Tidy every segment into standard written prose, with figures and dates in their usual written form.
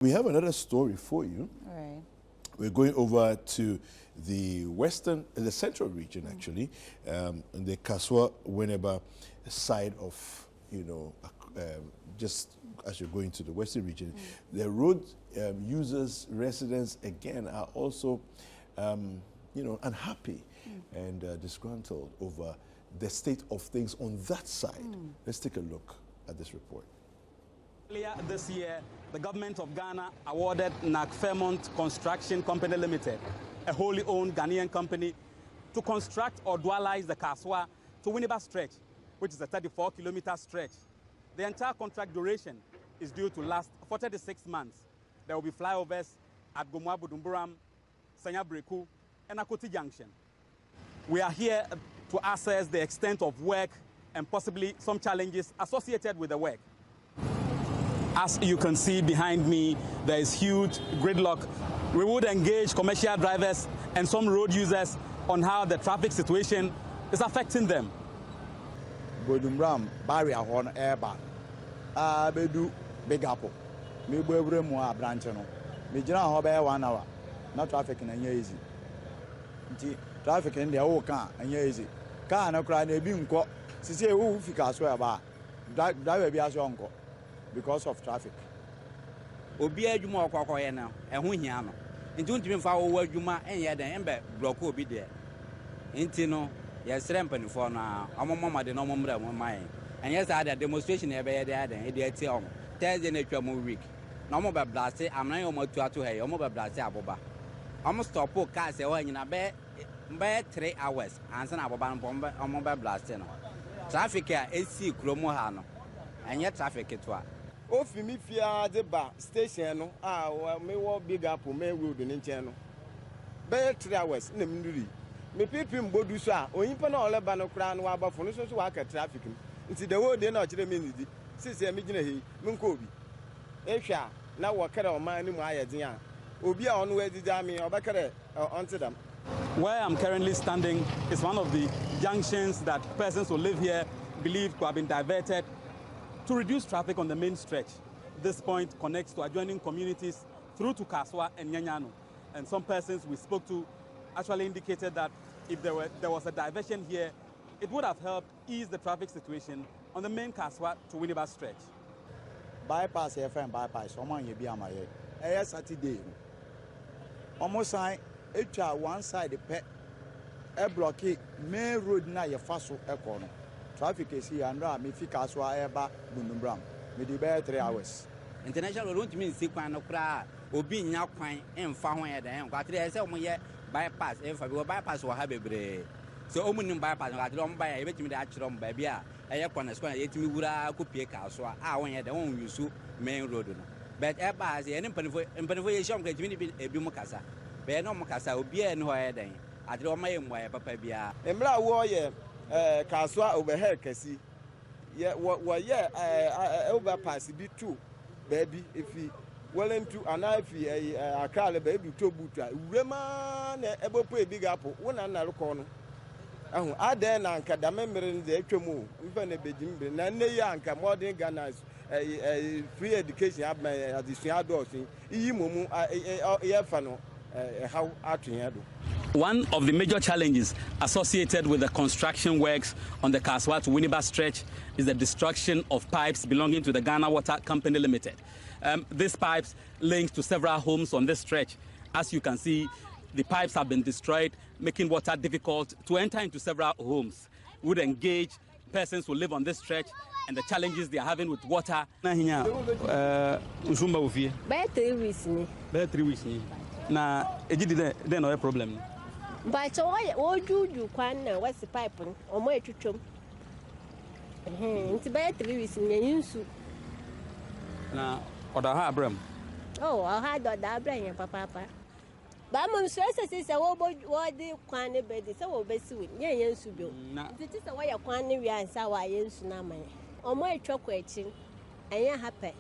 We have another story for you. All right. We're going over to the central region, actually, in the Kasoa-Winneba side of, just as you're going to the western region. The road users, residents, again, are also, unhappy and disgruntled over the state of things on that side. Let's take a look at this report. Earlier this year, the government of Ghana awarded NAC Fairmont Construction Company Limited, a wholly owned Ghanaian company, to construct or dualize the Kasoa-Winneba stretch, which is a 34-kilometer stretch. The entire contract duration is due to last for 36 months. There will be flyovers at Gomwa-Budumburam, Sanya-Breku, and Akoti Junction. We are here to assess the extent of work and possibly some challenges associated with the work. As you can see behind me, there is huge gridlock. We would engage commercial drivers and some road users on how the traffic situation is affecting them. Budumburam barrier horn airban. Bedu Big Apple. Me boebre mu a branch no. Me jina ho be 1 hour. Na traffic na nya easy. Nti traffic in the o kan anya easy. Car na kra na ebi nko. Sisi e wo fika so e ba. Driver bi aso nko. Because of traffic. Obi adwuma okwakoye na eho hia no. Nti untimi mfa wo adwuma enye den embe block obi de. Nti no yesre mpanifo na omomoma de no omomra mo man. Enye sa da demonstration e be ye de den e de ati om. Thursday na twa mo week. Na omo be blast amran omo tu ato he omo be blast aboba. Omo stop car se ho nyina be 3 hours ansa na aboba no omo be blast no. Traffic a esi kromo ha no. Enye traffic to Ofi mi fia de ba station no me wo Big Apple me road ni nchen no be 3 hours na mnduri me pipi mbodu so a oyimpa na ole ba no kra no abafo no so wa ka traffic nti the whole day na kire me nidi sisi me gina he me nko obi ehwa na wo kare o man ni mu ayedin a obi a ono wadida me obekare onto them. Where I'm currently standing is one of the junctions that persons who live here believe to have been diverted to reduce traffic on the main stretch. This point connects to adjoining communities through to Kasoa and Nyanyano. And some persons we spoke to actually indicated that if there was a diversion here, it would have helped ease the traffic situation on the main Kasoa-Winneba stretch. Bypass FM bypass, someone you be on my head. Saturday. Almost etwa one side pet a blockade main road na ye faso econo. Traffic is here and me fi Kasoa eba Budumburam. Me di be 3 hours. International road mean si kwan no kra obi nya kwan emfa ho ye den kwatre se omo ye bypass emfa bi bypass wo ha bebre so omo nim bypass no kwatre omo buy e betimi de akire omo ba bia eye kwan so yetimi wura kopie Kasoa won ye den won yusu main road no but eba se ye mpanifo ye shom kwetimi ni ebi mu kasa be no mo kasa obi e no ho ye den atre omo ye mo ye papa bia Emra wo ye Kasoa overhead kasi ye wo ye overpass bi too baby ifi welem to anafi akale baby to butu urema na ebopo e Big Apple wona na reko no ahu aden na nka da memere nze atwemu mfa na bedimbe na nne ya nka modern Ghana free education addition adults iyi momu ye fa no how atwen do. One of the major challenges associated with the construction works on the Kasoa-Winneba stretch is the destruction of pipes belonging to the Ghana Water Company Limited. These pipes link to several homes on this stretch. As you can see, the pipes have been destroyed, making water difficult to enter into several homes. We would engage persons who live on this stretch and the challenges they are having with water. By 3 weeks. By 3 weeks. Na ejidi den no problem. But all you can what's the pipe or more to chum. It's about 3 weeks in the use. Now, or the Abram. Oh, I had that brain, Papa. But I'm stressed is a what the quan bed is so best with yes, you do. It is a way of quan and sour yen tsunami. Or more chocolate, and you're happy.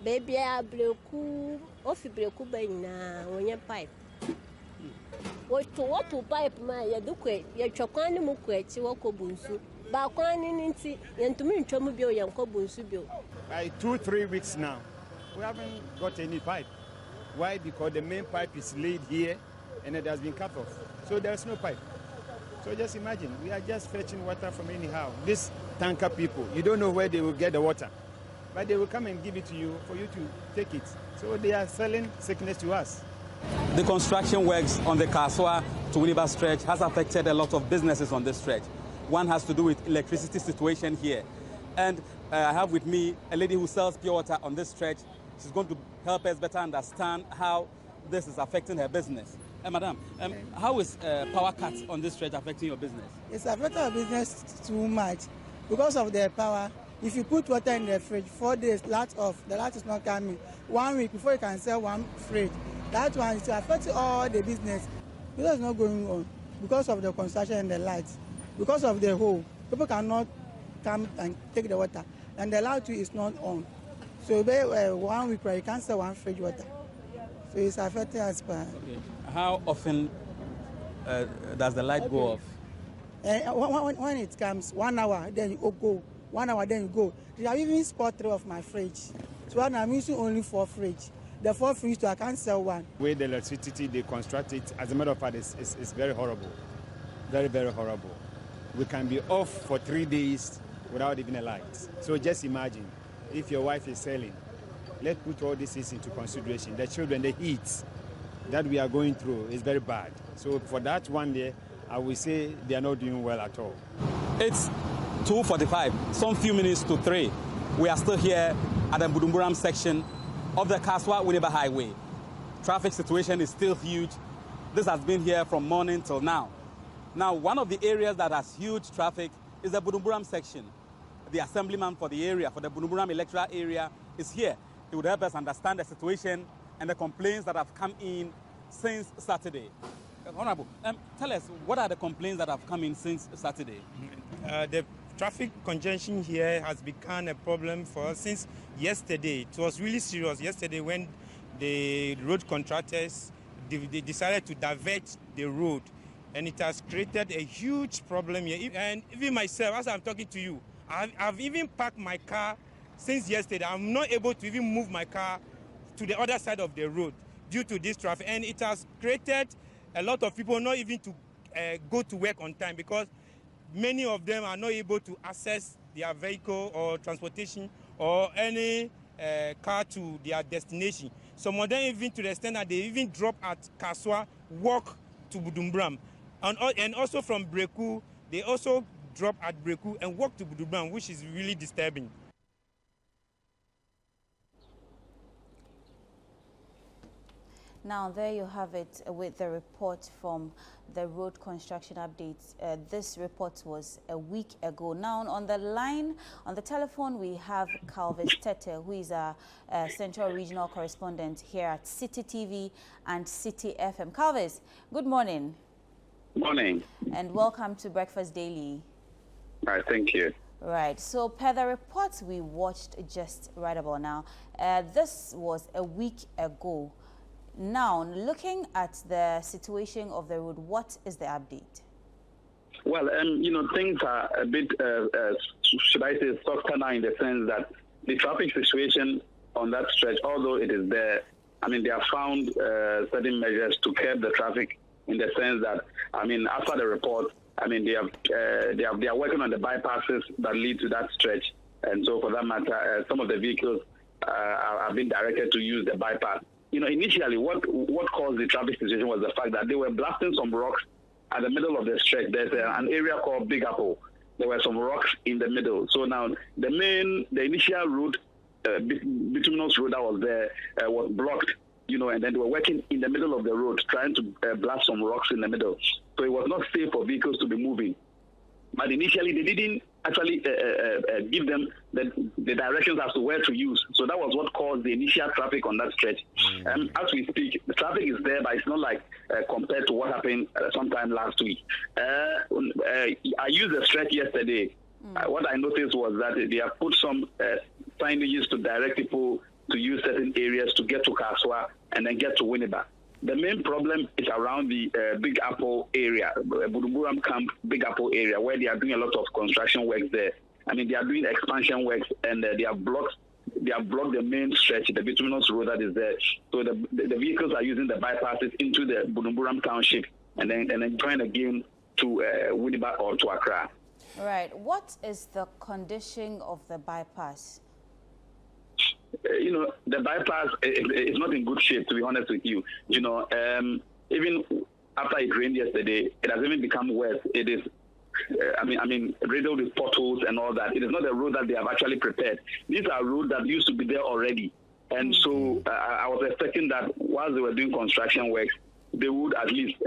Baby, I blew cool, off you when your pipe. What to pipe my yaduque, your chocani muquet, you walk bunsu. Bakwan in and to me, Chomubil, Yanko Bunsubil. By 2-3 weeks now. We haven't got any pipe. Why? Because the main pipe is laid here and it has been cut off. So there's no pipe. So just imagine, we are just fetching water from anyhow. These tanker people, you don't know where they will get the water, but they will come and give it to you for you to take it. So they are selling sickness to us. The construction works on the Kasoa-Winneba stretch has affected a lot of businesses on this stretch. One has to do with electricity situation here. And I have with me a lady who sells pure water on this stretch. She's going to help us better understand how this is affecting her business. Madam, how is power cuts on this stretch affecting your business? It's affecting our business too much because of the power. If you put water in the fridge, 4 days, light off, the light is not coming. 1 week before you can sell one fridge. That one is affecting all the business. Business is not going on because of the construction and the lights. Because of the hole, people cannot come and take the water. And the light is not on. So 1 week, you can't sell one fridge water. So it's affecting us. Okay. How often does the light go off? When it comes, 1 hour, then you go. 1 hour, then you go. They have even spot 3 of my fridge. So I'm using only 4 fridge. The 4 fridge, so I can't sell one. The way the electricity they construct it, as a matter of fact, is very horrible. Very, very horrible. We can be off for 3 days without even a light. So just imagine, if your wife is selling, let's put all these things into consideration. The children, the heat that we are going through is very bad. So for that one day, I will say they are not doing well at all. It's 2:45, some few minutes to 3. We are still here at the Budumburam section of the Kasoa-Winneba Highway. Traffic situation is still huge. This has been here from morning till now. Now, one of the areas that has huge traffic is the Budumburam section. The assemblyman for the area, for the Budumburam electoral area, is here. He would help us understand the situation and the complaints that have come in since Saturday. Honorable, tell us, what are the complaints that have come in since Saturday? The traffic congestion here has become a problem for us since yesterday. It was really serious yesterday when the road contractors they decided to divert the road, and it has created a huge problem here. And even myself, as I'm talking to you, I've even parked my car since yesterday. I'm not able to even move my car to the other side of the road due to this traffic, and it has created a lot of people not even to go to work on time because many of them are not able to access their vehicle or transportation or any car to their destination. Some of them even to the extent that they even drop at Kasoa, walk to Budumburam. And also from Breku, they also drop at Breku and walk to Budumburam, which is really disturbing. Now, there you have it with the report from the road construction updates. This report was a week ago. Now, on the line, on the telephone, we have Calvis Tete, who is a Central Regional Correspondent here at Citi TV and Citi FM. Calvis, good morning. Morning. And welcome to Breakfast Daily. All right, thank you. Right, so per the reports we watched just right about now, this was a week ago. Now, looking at the situation of the road, what is the update? Well, things are a bit, should I say, softer now in the sense that the traffic situation on that stretch, although it is there, they have found certain measures to curb the traffic in the sense that, after the report, they are working on the bypasses that lead to that stretch. And so for that matter, some of the vehicles have been directed to use the bypass. Initially, what caused the traffic situation was the fact that they were blasting some rocks at the middle of the stretch. There's an area called Big Apple. There were some rocks in the middle. So now the initial route, bituminous road that was there, was blocked. And then they were working in the middle of the road, trying to blast some rocks in the middle. So it was not safe for vehicles to be moving. But initially, they didn't actually give them the directions as to where to use. So that was what caused the initial traffic on that stretch. As we speak, the traffic is there, but it's not like compared to what happened sometime last week. I used the stretch yesterday. What I noticed was that they have put some signages to direct people to use certain areas to get to Kasoa and then get to Winneba. The main problem is around the Big Apple area, Budumburam Camp, Big Apple area, where they are doing a lot of construction work there. They are doing expansion works, and they have blocked they have blocked the main stretch, the bituminous road that is there. So the vehicles are using the bypasses into the Bunumburam township and then join again to Winneba or to Accra. Right. What is the condition of the bypass? The bypass is not in good shape, to be honest with you. Even after it rained yesterday, it has even become worse. It is, riddled with potholes and all that. It is not a road that they have actually prepared. These are roads that used to be there already. And so I was expecting that while they were doing construction work, they would at least,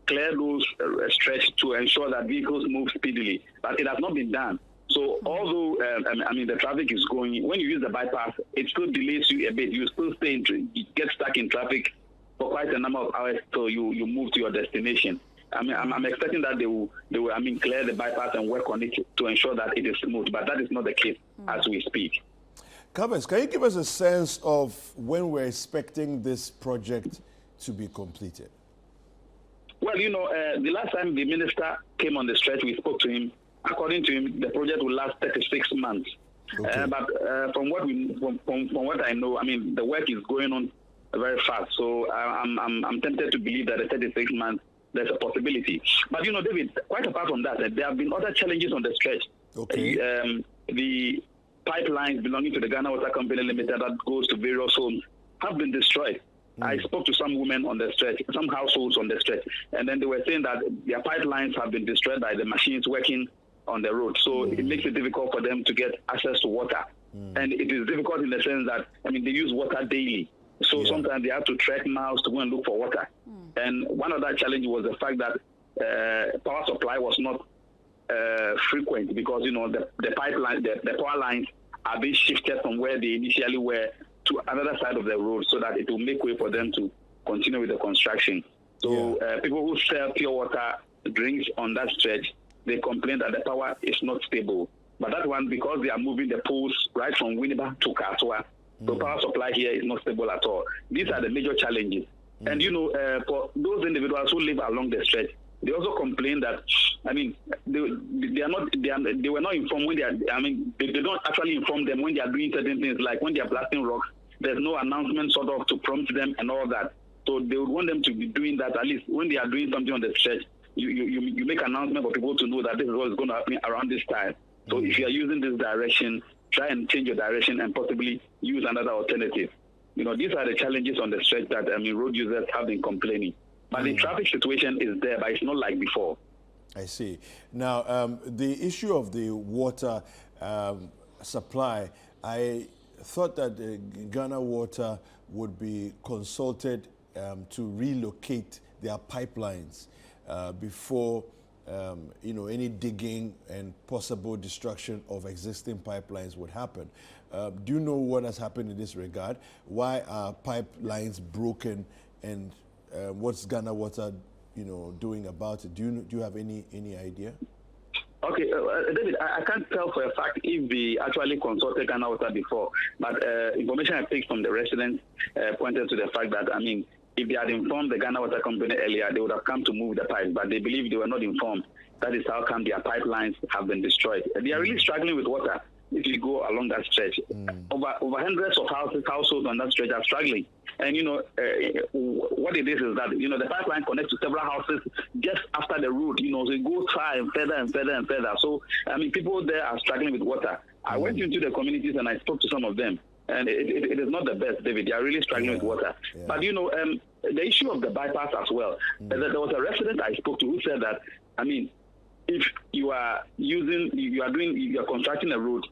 clear those stretches to ensure that vehicles move speedily. But it has not been done. So although, the traffic is going, when you use the bypass, it still delays you a bit. You still you get stuck in traffic for quite a number of hours till you move to your destination. I'm expecting that they will clear the bypass and work on it to ensure that it is smooth. But that is not the case as we speak. Covens, can you give us a sense of when we're expecting this project to be completed? Well, the last time the minister came on the stretch, we spoke to him. According to him, the project will last 36 months. Okay. But from what I know, the work is going on very fast. So I'm tempted to believe that the 36 months, there's a possibility. But, David, quite apart from that, there have been other challenges on the stretch. Okay. The pipelines belonging to the Ghana Water Company Limited that goes to various homes have been destroyed. I spoke to some women on the stretch, some households on the stretch, and then they were saying that their pipelines have been destroyed by the machines working on the road. So it makes it difficult for them to get access to water. And it is difficult in the sense that, they use water daily. So sometimes they have to trek miles to go and look for water. And one of that challenge was the fact that power supply was not frequent because, the pipeline, the power lines are being shifted from where they initially were to another side of the road so that it will make way for them to continue with the construction. So people who sell pure water drinks on that stretch, they complain that the power is not stable. But that one, because they are moving the poles right from Winneba to Kasoa, the power supply here is not stable at all. These are the major challenges. And, for those individuals who live along the stretch, they also complain that, they were not informed when they don't actually inform them when they are doing certain things, like when they are blasting rocks. There's no announcement sort of to prompt them and all that. So they would want them to be doing that, at least when they are doing something on the stretch. You make an announcement for people to know that this is what is going to happen around this time. So if you are using this direction, try and change your direction and possibly use another alternative. These are the challenges on the stretch that road users have been complaining. But the traffic situation is there, but it's not like before. I see. Now, the issue of the water supply, I thought that Ghana Water would be consulted to relocate their pipelines before any digging and possible destruction of existing pipelines would happen. Do you know what has happened in this regard? Why are pipelines broken, and what's Ghana Water, doing about it? Do you have any idea? Okay, David, I can't tell for a fact if they actually consulted Ghana Water before, but information I picked from the residents pointed to the fact that, if they had informed the Ghana Water Company earlier, they would have come to move the pipes, but they believe they were not informed. That is how come their pipelines have been destroyed. They are really struggling with water if you go along that stretch. Over hundreds of households on that stretch are struggling. And, what it is that, the pipeline connects to several houses just after the road, so it goes far and further and further and further. So, people there are struggling with water. I went into the communities and I spoke to some of them. And it is not the best, David. They are really struggling with water. Yeah. But, the issue of the bypass as well. There was a resident I spoke to who said that, if you are constructing a road,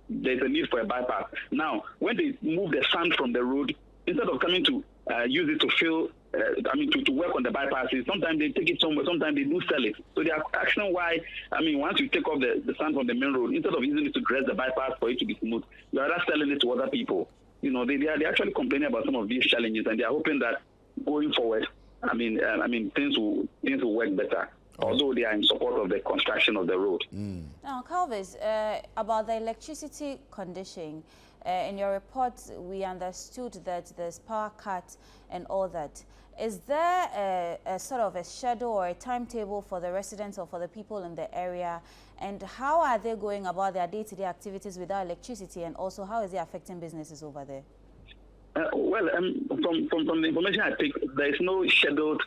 there's a need for a bypass. Now, when they move the sand from the road, instead of coming to use it to fill, to work on the bypasses, sometimes they take it somewhere, sometimes they do sell it. So they are asking why, once you take off the sand from the main road, instead of using it to dress the bypass for it to be smooth, you are just selling it to other people. They are actually complaining about some of these challenges, and they are hoping that going forward, things will work better. Although they are in support of the construction of the road. Now, Calvis, about the electricity condition, In your report, we understood that there's power cut and all that. Is there a sort of a schedule or a timetable for the residents or for the people in the area? And how are they going about their day-to-day activities without electricity? And also, how is it affecting businesses over there? From the information I picked, there's no schedule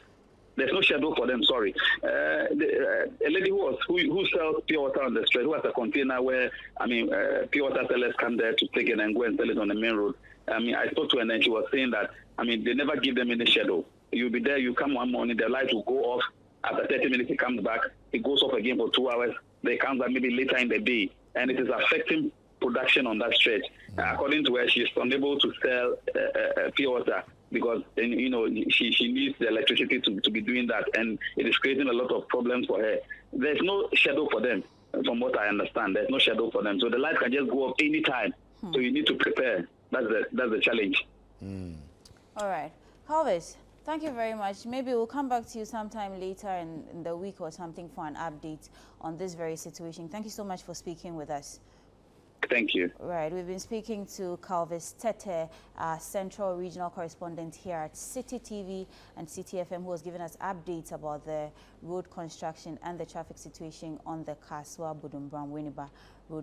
for them. Sorry, a lady who sells pure water on the street, who has a container where pure water sellers come there to take it and go and sell it on the main road. I spoke to her and she was saying that they never give them any schedule. You'll be there, you come one morning, the light will go off. After 30 minutes, it comes back. It goes off again for 2 hours. They come back maybe later in the day, and it is affecting production on that stretch. According to her, she's unable to sell pure water because she needs the electricity to be doing that, and it is creating a lot of problems for her. There's no schedule for them, from what I understand. There's no schedule for them, so the light can just go off anytime. So you need to prepare. That's the challenge. All right, Calvis, thank you very much. Maybe we'll come back to you sometime later in the week or something for an update on this very situation. Thank you so much for speaking with us. Thank you. Right, we've been speaking to Calvis Tete, Central Regional Correspondent here at Citi TV and Citi FM, who has given us updates about the road construction and the traffic situation on the Kasoa-Winneba Dualisation road.